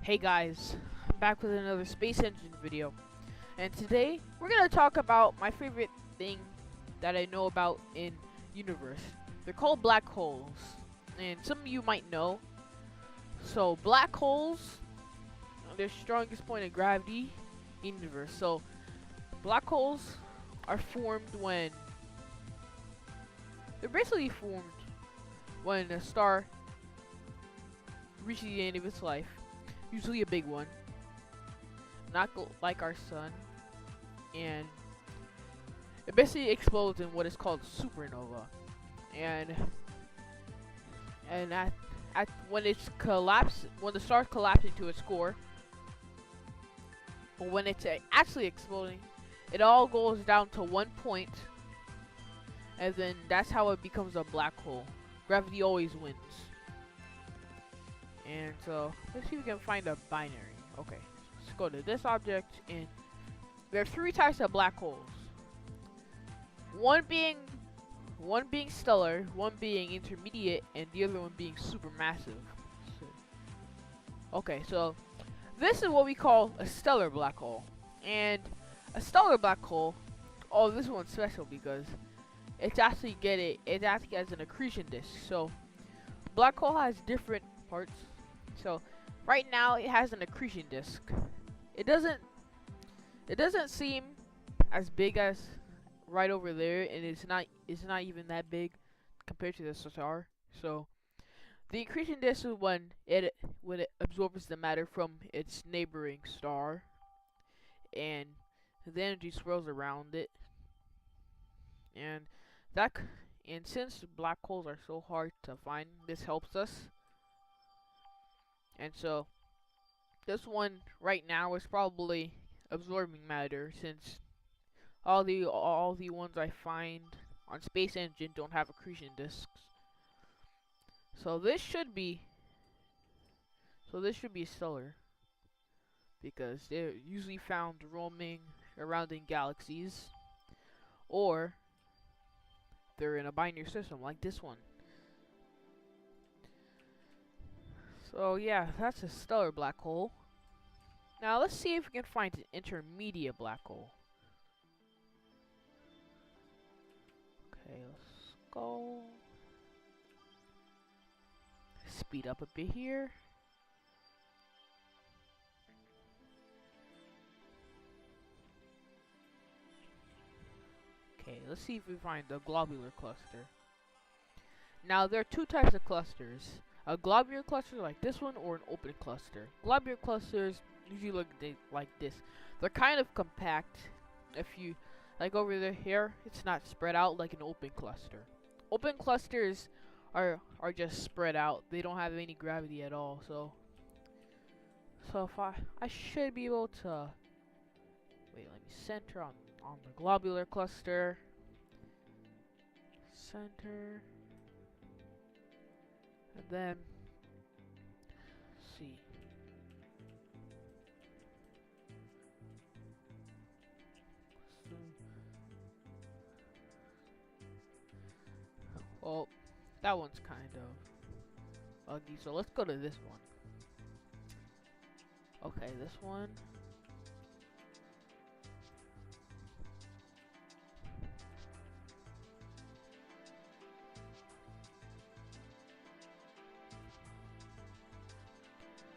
Hey guys, I'm back with another SpaceEngine video, and today we're gonna talk about my favorite thing that I know about in universe. They're called black holes, and some of you might know. So black holes, their strongest point of gravity in universe. So black holes are formed when they're basically formed when a star reaches the end of its life, usually a big one. Not like our sun, and it basically explodes in what is called supernova. And at when it's collapsed, when the stars collapse into its core, or when it's actually exploding, it all goes down to one point, and then that's how it becomes a black hole. Gravity always wins. And so let's see if we can find a binary. Okay. Let's go to this object, and there are three types of black holes. One being stellar, one being intermediate, and the other one being supermassive. Okay, so this is what we call a stellar black hole. And a stellar black hole, oh, this one's special because it actually has an accretion disk. So black hole has different parts. So right now it has an accretion disk. It doesn't seem as big as right over there, and it's not even that big compared to the star. So the accretion disk is when it absorbs the matter from its neighboring star, and the energy swirls around it. And since black holes are so hard to find, this helps us. And so this one right now is probably absorbing matter, since all the ones I find on SpaceEngine don't have accretion disks. So this should be stellar, because they're usually found roaming around in galaxies, or they're in a binary system like this one. So yeah, that's a stellar black hole. Now let's see if we can find an intermediate black hole. Okay, let's go. Speed up a bit here. Okay, let's see if we find the globular cluster. Now there are two types of clusters. A globular cluster like this one, or an open cluster. Globular clusters usually look like this. They're kind of compact. If you like over there here, it's not spread out like an open cluster. Open clusters are just spread out. They don't have any gravity at all. So if I should be able to wait. Let me center on the globular cluster. Center. And then, see. Well, that one's kind of ugly, so let's go to this one. Okay, this one.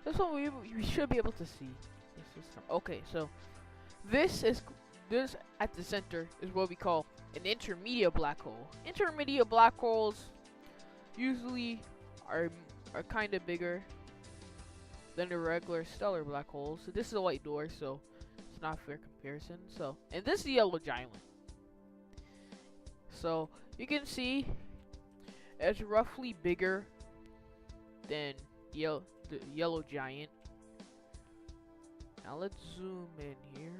This one we should be able to see. Okay, so this at the center is what we call an intermediate black hole. Intermediate black holes usually are kind of bigger than the regular stellar black holes. So this is a white dwarf, so it's not a fair comparison. So, and this is the yellow giant. So you can see it's roughly bigger than the yellow giant. Now let's zoom in here,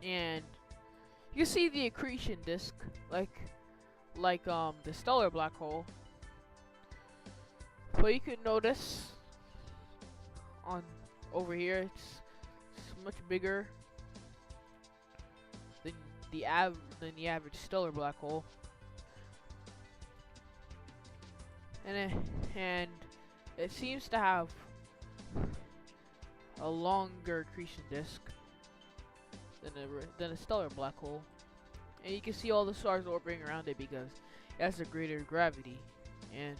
and you see the accretion disk like the stellar black hole. But you can notice on over here it's much bigger than the average stellar black hole. And it seems to have a longer accretion disk than a stellar black hole, and you can see all the stars orbiting around it because it has a greater gravity. And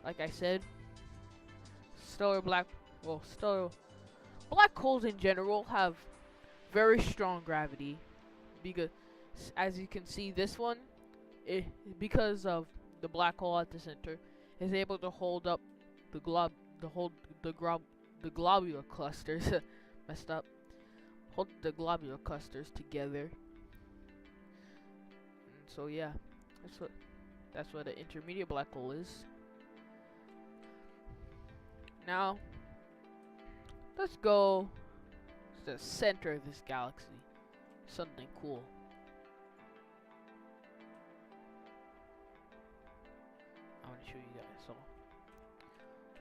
like I said, stellar black stellar black holes in general have very strong gravity because, as you can see, this one, because of the black hole at the center, is able to hold up the globular clusters. Messed up. Hold the globular clusters together. And so yeah, that's what an intermediate black hole is. Now, let's go to the center of this galaxy. Something cool. I want to show you guys. So,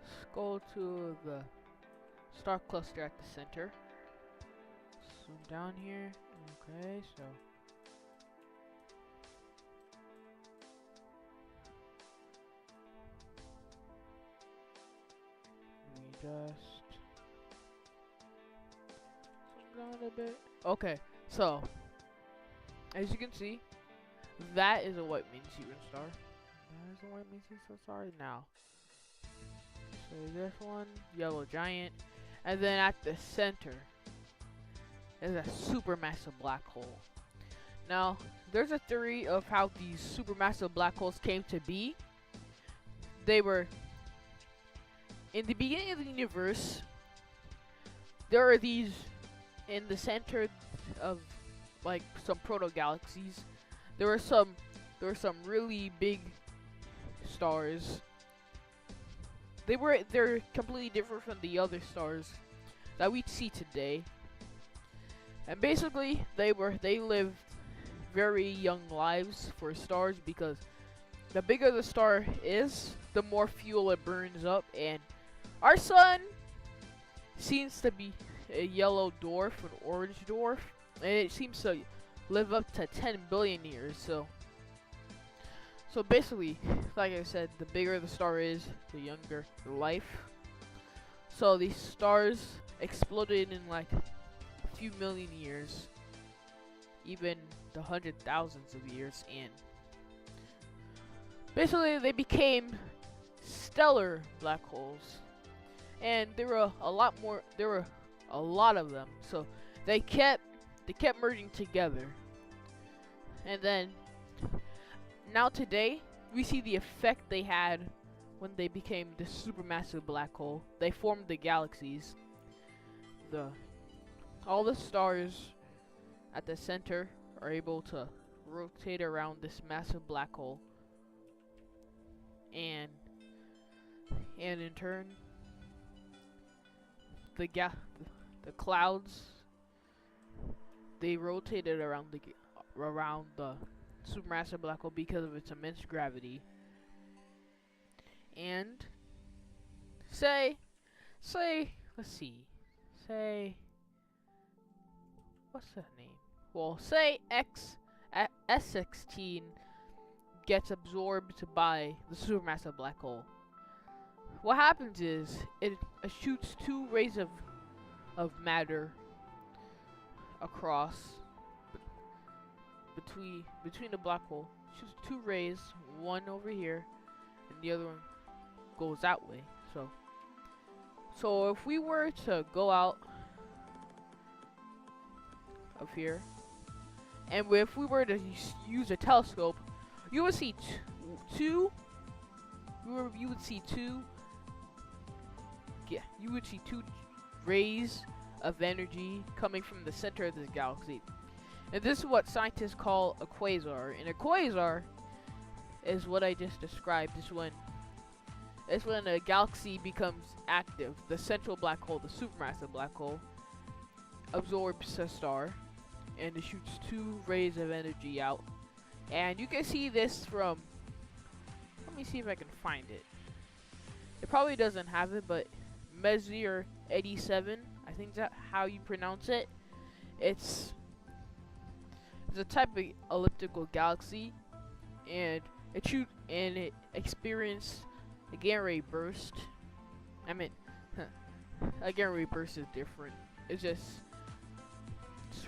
let's go to the star cluster at the center. Zoom down here. Okay, so let me just zoom down a bit. Okay, so as you can see, that is a white meteor star. That is a white meteor star. Now, so this one, yellow giant, and then at the center is a supermassive black hole. Now, there's a theory of how these supermassive black holes came to be. They were in the beginning of the universe. There are these in the center of like some proto galaxies. There were some really big stars. They're completely different from the other stars that we see today. And basically, they lived very young lives for stars because the bigger the star is, the more fuel it burns up. And our sun seems to be a yellow dwarf, an orange dwarf, and it seems to live up to 10 billion years. So basically, like I said, the bigger the star is, the younger the life. So these stars exploded in like a few million years, even the 100,000s of years, and basically they became stellar black holes. And there were a lot more. There were a lot of them. So they kept merging together, and then now today we see the effect they had when they became this supermassive black hole. They formed the galaxies. All the stars at the center are able to rotate around this massive black hole, and in turn, the clouds, they rotated around the supermassive black hole because of its immense gravity. And let's see, what's that name? Well, say S16 gets absorbed by the supermassive black hole. What happens is it shoots two rays of matter across between the black hole. Shoots two rays, one over here, and the other one goes that way. So if we were to go out of here, and if we were to use a telescope, you would see two rays of energy coming from the center of this galaxy. And this is what scientists call a quasar. And a quasar is what I just described. It's when a galaxy becomes active. The central black hole, the supermassive black hole, absorbs a star, and it shoots two rays of energy out. And you can see this from, let me see if I can find it. It probably doesn't have it, but Messier 87, I think that's how you pronounce it. It's a type of elliptical galaxy, and it experienced a gamma ray burst I mean, again, rebirth is different. It's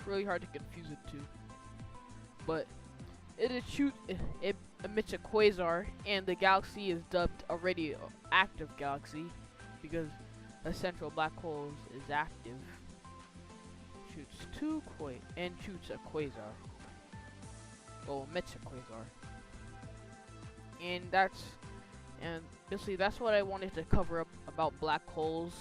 really hard to confuse the two. But it emits a quasar, and the galaxy is dubbed a radioactive galaxy because a central black hole is active. Shoots shoots a quasar. Well, emits a quasar. And basically that's what I wanted to cover up about black holes.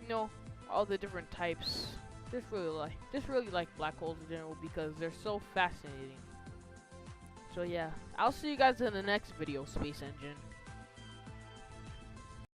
You know, all the different types. Just really like black holes in general because they're so fascinating. So yeah, I'll see you guys in the next video, SpaceEngine.